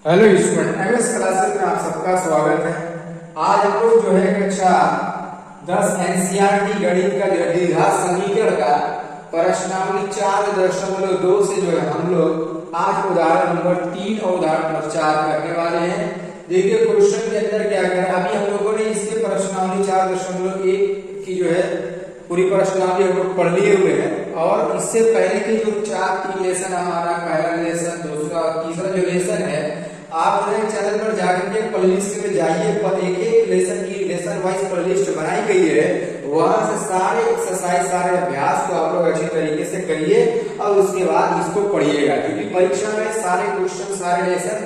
Hello student, MS classes में आप सबका स्वागत है। आज हम लोग जो है कक्षा 10 एनसीईआरटी गणित का द्विघात समीकरण का प्रश्नावली 4.2 से जो है हम लोग आज उदाहरण नंबर 3 और उदाहरण नंबर 4 करने वाले हैं। देखिए क्वेश्चन के अंदर क्या करें, अभी हम लोगों ने इसके प्रश्नावली 4.1 की जो है पूरी प्रश्नावली हम लोग पढ़ लिए हुए हैं और इससे पहले के जो 4-3 लेसन हमारा पहला लेसन, दूसरा और तीसरा जो लेसन है, आप मेरे चैनल पर जाकर के प्लेलिस्ट में जाइए, पर एक लेसन की लेसन वाइज प्लेलिस्ट बनाई गई है, वहां से सारे एक्सरसाइज सारे अभ्यास को आप लोग अच्छी तरीके से करिए और उसके बाद इसको पढ़िएगा, क्योंकि परीक्षा में सारे क्वेश्चन सारे लेसन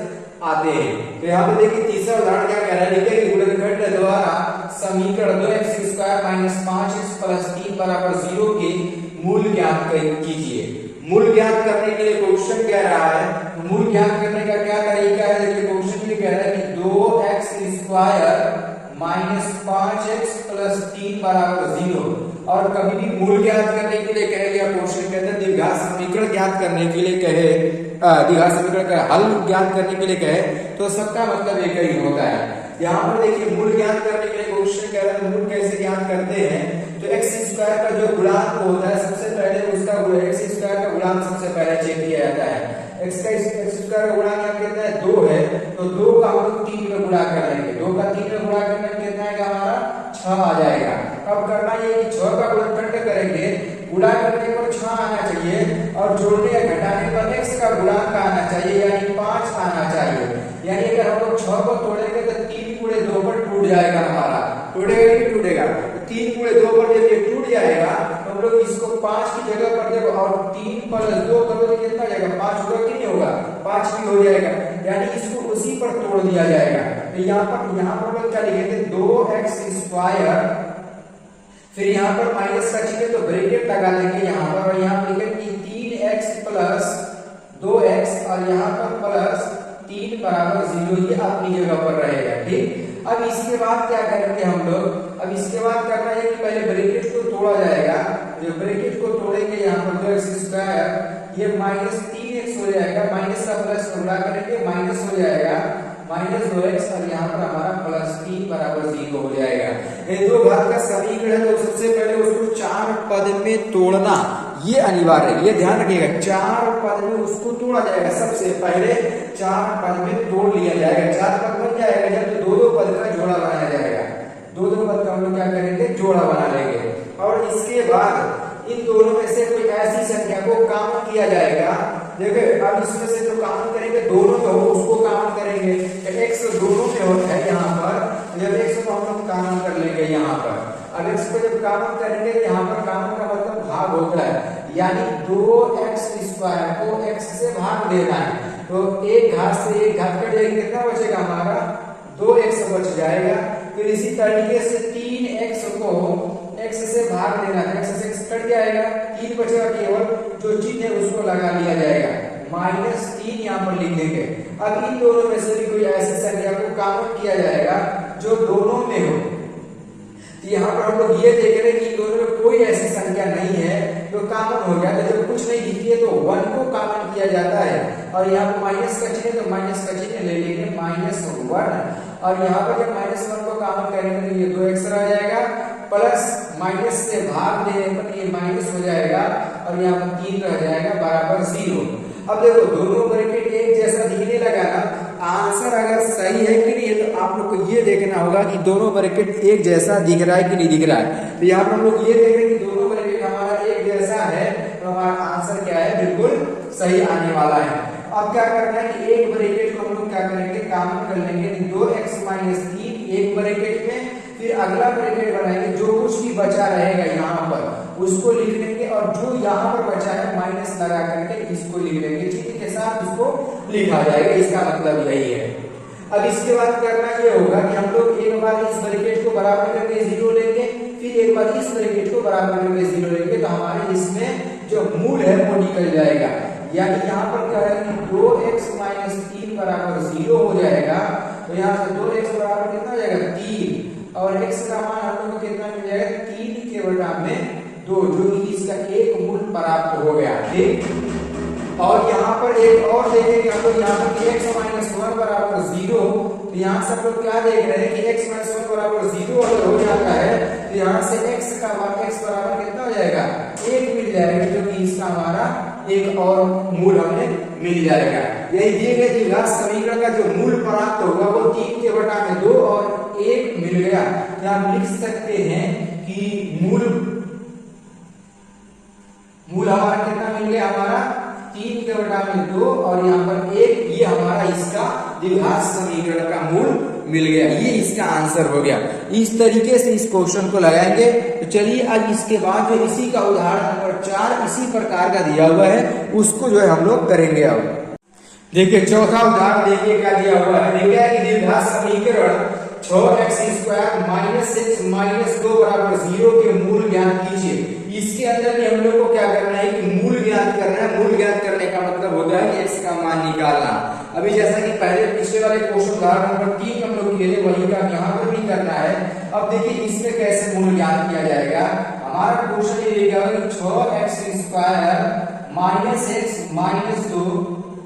आते हैं। तो यहाँ पे देखिए तीसरा उदाहरण क्या कह रहा है, देखिए गुणनखंड द्वारा समीकरण 2x² - 5x + 3 = 0 के मूल ज्ञात कीजिए। मूल ज्ञात करने के लिए क्वेश्चन कह रहा है, मूल ज्ञात करने का क्या तरीका है, देखिए क्वेश्चन ये कह रहा है कि 2x² - 5x + 3 = 0। और कभी भी मूल ज्ञात करने के लिए कहे या क्वेश्चन के अंदर द्विघात समीकरण ज्ञात करने के लिए कहे, द्विघात समीकरण का हल ज्ञात करने के लिए कहे, तो सबका मतलब एक ही होता है। यहाँ पर देखिए मूल ज्ञात करने के लिए क्वेश्चन कह रहा है मूल कैसे ज्ञात करते हैं, तो x² का जो गुणांक होता है सबसे पहले उसका x² का गुणांक सबसे पहले चेक किया जाता है। x² का गुणांक यहाँ कितना है, 2 है, तो 2 का हम लोग 3 में गुणा कर लेंगे, 2 का 3 में गुणा करने में कितना आएगा, हमारा 6 आ जाएगा। अब करना ये कि 6 का गुणनखंड करेंगे, गुणा करने पर 6 आना चाहिए और जोड़ने या घटाने पर x का गुणांक आना चाहिए, यानी 5 आना चाहिए। यानी अगर हम लोग 6 को तोड़ेंगे तो 3 × 2 पर टूट जाएगा, हमारा टूटेगा कि टूटेगा, 3 × 2 पर जब ये टूट जाएगा तो हम लोग इसको 5 की जगह पर देखो और 3 + 2 करो तो कितना जाएगा, 5 होगा कि नहीं होगा, 5 भी हो जाएगा, यानी इसको उसी पर तोड़ दिया जाएगा। तो यहाँ पर लोग क्या लिखेंगे, 2x², फिर यहाँ पर माइनस का चिन्ह तो ब्रैकेट लगा देंगे यहाँ पर, और यहाँ पर लिखेंगे 3x + 2x और यहाँ पर प्लस 3 = 0, ये अपनी जगह पर रहेगा। ठीक, अब इसके बाद क्या करेंगे हम लोग, अब इसके बाद करना है कि पहले ब्रैकेट को तोड़ा जाएगा, जो ब्रैकेट को तोड़ेंगे यहाँ पर 2x², ये -3x हो जाएगा, माइनस का प्लस गुणा करेंगे माइनस हो जाएगा -2x और यहाँ पर हमारा +3 = 0 हो जाएगा। ये दो घात का समीकरण है, तो सबसे पहले उसको 4 पद में तोड़ना ये अनिवार्य है, ये ध्यान रखिएगा, 4 पद में उसको तोड़ा जाएगा। सबसे पहले 4 पद में तोड़ लिया जाएगा, 4 पद बन जाएगा जब तो 2-2 पद का जोड़ा बनाया जाएगा, 2-2 पद का हम लोग क्या करेंगे, जोड़ा बना लेंगे। और इसके बाद इन दोनों में से कोई ऐसी संख्या को कॉमन किया जाएगा। देखिए अब इसमें से जो कॉमन करेंगे, दोनों में हो उसको कॉमन करेंगे, x दोनों में होता है यहाँ पर, जब x को हम लोग कॉमन कर लेंगे यहाँ पर, अब x को जब कॉमन करेंगे यहाँ पर कॉमन का मतलब भाग होता है, यानी 2x² को x से भाग देना है, तो एक घात से एक घात कट जाएगी, कितना बचेगा, हमारा 2x बच जाएगा। फिर इसी तरीके से 3x को x से भाग देना है, x से x कट जाएगा, 3 बचेगा, केवल जो चिन्ह है उसको लगा लिया जाएगा, -3 यहाँ पर लिख देंगे। अब इन दोनों में से भी कोई ऐसी संख्या को कॉमन किया जाएगा जो दोनों में हो, तो यहाँ पर हम लोग ये देख रहे हैं कि दोनों में कोई ऐसी संख्या नहीं है जो कॉमन हो गया, तो जब कुछ नहीं दिखती है तो 1 को कॉमन किया जाता है, और यहाँ पर माइनस का चिन्ह, तो माइनस का चिन्ह ले लेंगे -1, और यहाँ पर जब -1 को कॉमन करेंगे तो ये 2x रह जाएगा, प्लस माइनस से भाग देने पर ये माइनस हो जाएगा और यहाँ पर 3 रह जाएगा बराबर 0। अब देखो दोनों ब्रैकेट एक जैसा दिखने लगा ना, आंसर अगर सही है कि नहीं, तो आप लोग को ये देखना होगा कि दोनों ब्रैकेट एक जैसा दिख रहा है कि नहीं दिख रहा है। तो यहाँ पर हम लोग ये देख रहे हैं कि दोनों ब्रैकेट हमारा एक जैसा है, तो हमारा आंसर क्या है, बिल्कुल सही आने वाला है। अब क्या करना है कि एक ब्रैकेट को हम लोग क्या करेंगे, कॉमन कर लेंगे, 2x - 3 एक ब्रैकेट में, फिर अगला ब्रैकेट बनाएंगे, जो कुछ भी बचा रहेगा यहाँ पर उसको लिख लेंगे, और जो यहाँ पर बचा है माइनस लगा करके इसको लिख लेंगे, ठीक के साथ उसको लिखा जाएगा, इसका मतलब यही है। अब इसके बाद करना ये होगा कि हम लोग एक बार इस ब्रैकेट को बराबर करके 0 लेंगे, फिर एक बार इस ब्रैकेट को बराबर करके 0 लेंगे, तो हमारे इसमें जो मूल है वो निकल जाएगा। यानी यहाँ पर क्या है कि 2x - 3 = 0 हो जाएगा, तो यहाँ से 2x बराबर कितना हो जाएगा, 3, और x का मान हम लोग को कितना मिल जाएगा, 3 के बटा में 2, जो कि इसका एक मूल प्राप्त हो गया। ठीक, और यहाँ पर एक और देखेंगे हम लोग, यहाँ पर x माइनस 1 बराबर 0। तो यहाँ से हम लोग क्या देख रहे हैं कि x माइनस 1 बराबर 0 अगर हो जाता है तो यहाँ से x बराबर कितना हो जाएगा, 1 मिल जाएगा, जो कि इसका हमारा एक और मूल हमें मिल जाएगा। यही दिए गए द्विघात समीकरण का जो मूल प्राप्त होगा वो 3 के बटा में 2 और 1 मिल गया। तो आप लिख सकते हैं कि मूल हमारा कितना मिल गया, हमारा 3 के बटा में 2 और यहाँ पर 1, ये हमारा इसका द्विघात समीकरण का मूल मिल गया। ये इसका आंसर हो गया। इस तरीके से इस क्वेश्चन को लगाएंगे। तो चलिए अब इसके बाद जो इसी का उदाहरण नंबर 4 इसी प्रकार का दिया हुआ है उसको जो है हम लोग करेंगे। अब देखिए चौथा उदाहरण देखिए क्या दिया हुआ है। देखिए कि द्विघात समीकरण 6x² माइनस 6 माइनस 2 बराबर 0 के मूल ज्ञात कीजिए। इसके अंदर भी हम लोग को क्या करना है कि मूल ज्ञात करना है। मूल ज्ञात करने का मतलब होता है कि x का मान निकालना। अभी जैसा कि पहले पिछले वाले क्वेश्चन उदाहरण नंबर 3 हम लोग किए थे वही का यहाँ पर भी करना है। अब देखिए इसमें कैसे मूल ज्ञात किया जाएगा। हमारा क्वेश्चन ये दिया हुआ है 6x² माइनस x माइनस 2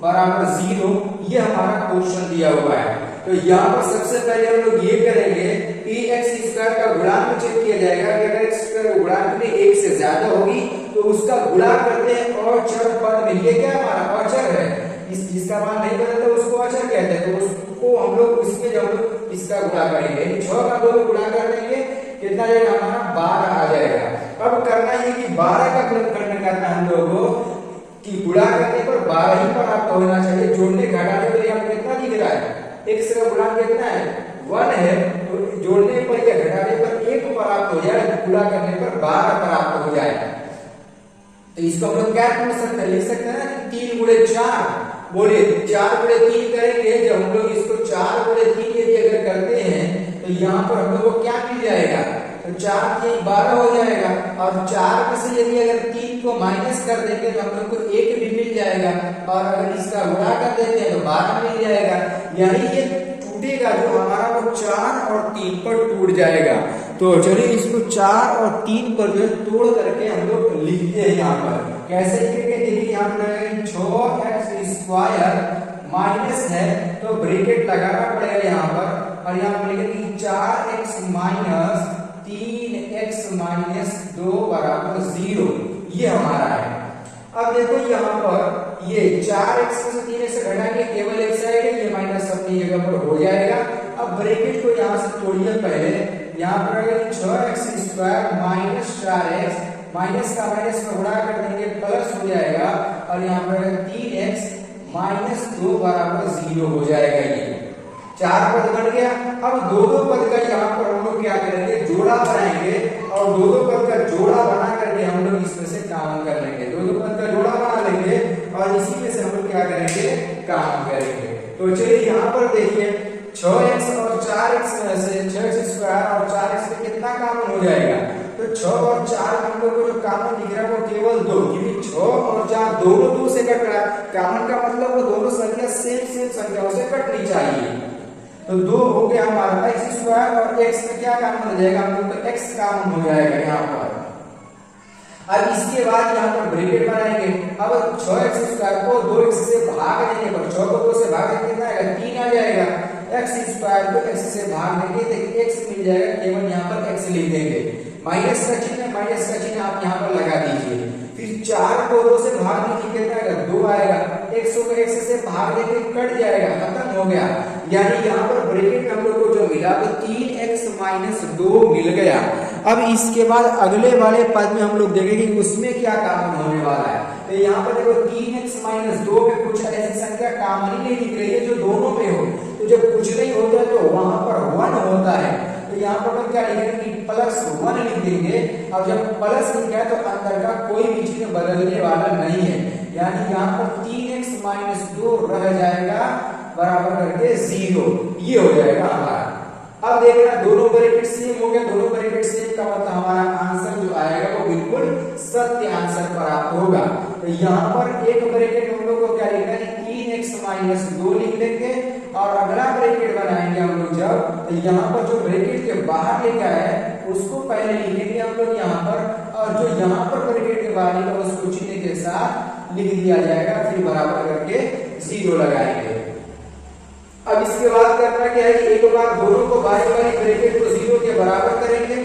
बराबर 0, ये हमारा क्वेश्चन दिया हुआ है। तो यहाँ पर सबसे पहले हम लोग ये करेंगे कि x² का गुणांक चेक किया जाएगा कि अगर x² गुणांक में 1 से ज्यादा होगी तो उसका गुणा करते हैं और चर पद में, ये क्या हमारा अचर है, जिसका मान नहीं बदलता उसको अचर कहते हैं। तो उसको हम लोग इसमें जब इसका गुणा करेंगे 6 का 2 गुणा कर देंगे कितना जाएगा हमारा 12 आ जाएगा। अब करना ये कि 12 का गुणनखंड करना हम लोगों कि गुणा करने पर 12 ही प्राप्त होना चाहिए। जोड़ने घटाने पर यहाँ कितना दिख रहा है, x का गुणांक कितना है 1 है, तो जोड़ने पर या घटाने पर 1 प्राप्त हो जाए, गुणा करने पर 12 प्राप्त हो जाएगा। तो इसको हम लोग क्या कर सकते हैं, लिख सकते हैं ना 3 गुणे 4, बोलिए 4 गुणे 3 करेंगे। जब हम लोग इसको 4 गुणे 3 यदि अगर करते हैं तो यहाँ पर हम लोग को क्या मिल जाएगा, तो 4 3 12 हो जाएगा। और 4 में से यदि अगर 3 को माइनस कर देंगे तो हम लोग को 1 भी मिल जाएगा। और अगर इसका गुणा कर देते हैं तो 12 मिल जाएगा। यानी ये टूटेगा जो हमारा वो 4 और 3 पर टूट जाएगा। तो चलिए इसको 4 और 3 पर जो तोड़ करके हम लोग लिखते हैं। यहाँ पर कैसे लिखेंगे, देखिए यहाँ पर 6x² माइनस है तो ब्रैकेट लगाना पड़ेगा यहाँ पर, और यहाँ पर लिखेंगे 4x माइनस 3x माइनस 2 बराबर 0, ये हमारा है। अब देखो यहाँ पर ये 4x में से 3x से घटाएंगे केवल x आएगा, ये माइनस अपनी जगह पर हो जाएगा। अब ब्रैकेट को यहाँ से तोड़िए पहले, यहाँ पर 6x² माइनस 4x, माइनस का माइनस में गुणा कर देंगे प्लस हो जाएगा, और यहाँ पर 3x माइनस 2 बराबर 0 हो जाएगा। ये 4 पद बन गया। अब दो पद का यहाँ पर हम लोग क्या करेंगे, जोड़ा बनाएंगे, और दो पद का जोड़ा बना करके हम लोग इसमें से काम कर लेंगे। दो पद का जोड़ा बना लेंगे और इसी में से हम लोग क्या करेंगे, काम करेंगे। तो चलिए यहाँ पर देखिए 6x और 4x में से 6x² और 4x में कितना कॉमन हो जाएगा, तो 6 और 4 हम लोग को जो कॉमन दिख रहा है वो केवल 2, क्योंकि 6 और 4 दोनों 2 से कट रहा है। कॉमन का मतलब वो दोनों संख्या सेम संख्याओं से कटनी चाहिए। तो 2 हो गया हमारा x² और x में क्या कॉमन हो जाएगा, हम लोग को x कॉमन हो जाएगा यहाँ पर। अब इसके बाद यहाँ पर ब्रैकेट बनाएंगे। अब 6x² को 2x से भाग देने पर, 6 को 2 से भाग देने कितना आएगा, 3 आ जाएगा। x² को x से भाग देंगे तो x मिल जाएगा, केवल यहाँ पर x लिख देंगे। माइनस का चिन्ह, माइनस का चिन्ह आप यहाँ पर लगा दीजिए। फिर 4 को 2 से भाग देंगे कितना आएगा, 2 आएगा। x को x से भाग देंगे कट जाएगा, खत्म हो गया। यानी यहाँ पर ब्रैकेट हम लोग को जो मिला वो 3x माइनस 2 मिल गया। अब इसके बाद अगले वाले पद में हम लोग देखेंगे कि उसमें क्या कॉमन होने वाला है। तो यहाँ पर देखो 3x माइनस 2 में कुछ ऐसी संख्या कॉमन ही नहीं दिख रही है जो दोनों में हो। तो जब कुछ नहीं होता है तो वहां पर 1 होता है। तो यहाँ पर हम क्या लिखेंगे, +1 लिख देंगे। और जब प्लस लिखा है तो अंदर का कोई भी चीज बदलने वाला नहीं है। यानी यहाँ पर 3x माइनस 2 रह जाएगा बराबर करके 0, ये हो जाएगा हमारा। अब देखना दोनों ब्रैकेट सेम हो गया। दोनों ब्रैकेट सेम का मतलब हमारा आंसर जो आएगा वो बिल्कुल सत्य आंसर प्राप्त होगा। तो यहाँ पर एक ब्रैकेट हम लोग को क्या लिखना है, 3x माइनस 2 लिख लेंगे। और अगला ब्रैकेट बनाएंगे हम लोग जब, तो यहाँ पर जो ब्रैकेट के बाहर लिखा है उसको पहले लिखेंगे हम लोग यहाँ पर, और जो यहाँ पर ब्रैकेट के बाहर लिखा उसको चिन्ह के साथ लिख दिया जाएगा, फिर बराबर करके 0 लगाएंगे। अब इसके बाद करना क्या है कि एक बार दोनों को बारी बारी ब्रैकेट को 0 के बराबर करेंगे,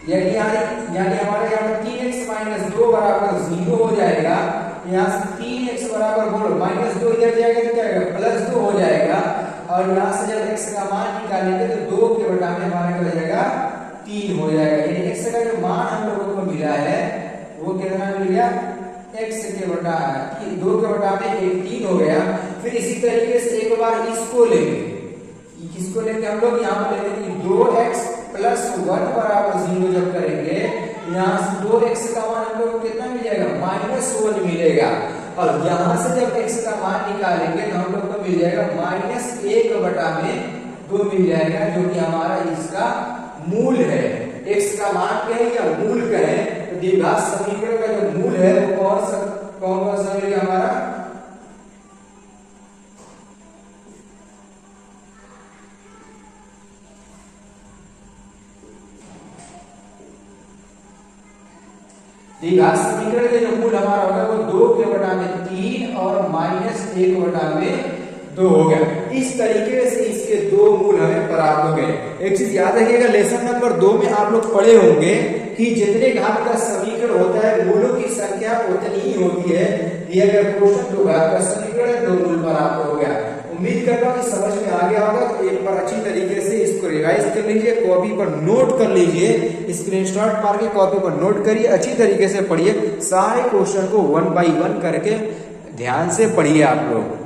यानी हमारे यहाँ पर 3x माइनस 2 बराबर 0 हो जाएगा। यहाँ से 3x बराबर बोलो माइनस 2 इधर जाएगा तो क्या आएगा प्लस 2 हो जाएगा, और यहाँ से जब x का मान निकालेंगे तो 2 के बटा में हमारा क्या हो जाएगा 3 हो जाएगा। यानी x का जो मान हम लोगों को मिला है वो कितना मिल गया, x के बटा 2 के बटा में 3 हो गया। फिर इसी तरीके से एक बार इसको लेंगे, किसको लेंगे हम लोग, यहाँ पर लेंगे 2x प्लस 1 बराबर 0 जब करेंगे, यहाँ से 2x का मान हम लोग को कितना मिल जाएगा -1 मिलेगा, और यहाँ से जब x का मान निकालेंगे तो हम लोग को मिल जाएगा -1 बटा में 2 मिल जाएगा, जो कि हमारा इसका मूल है। x का मान क्या है या मूल क्या है, तो द्विघात समीकरण का जो मूल है वो कौन सा मिलेगा हमारा, द्विघात समीकरण का जो मूल हमारा होगा वो 2 के बटा में 3 और -1 बटा में 2 हो गया। इस तरीके से इसके दो मूल हमें प्राप्त हो गए। एक चीज याद रखिएगा, लेसन नंबर 2 में आप लोग पढ़े होंगे कि जितने घात का समीकरण होता है मूलों की संख्या उतनी ही होती है। दिया गया क्वेश्चन 2 घात का समीकरण है, 2 मूल प्राप्त हो गया। उम्मीद करता हूँ कि समझ में आ गया होगा। तो एक बार अच्छी तरीके से इसको रिवाइज कर लीजिए, कॉपी पर नोट कर लीजिए, स्क्रीनशॉट मार के कॉपी पर नोट करिए, अच्छी तरीके से पढ़िए, सारे क्वेश्चन को 1 बाय 1 करके ध्यान से पढ़िए आप लोग।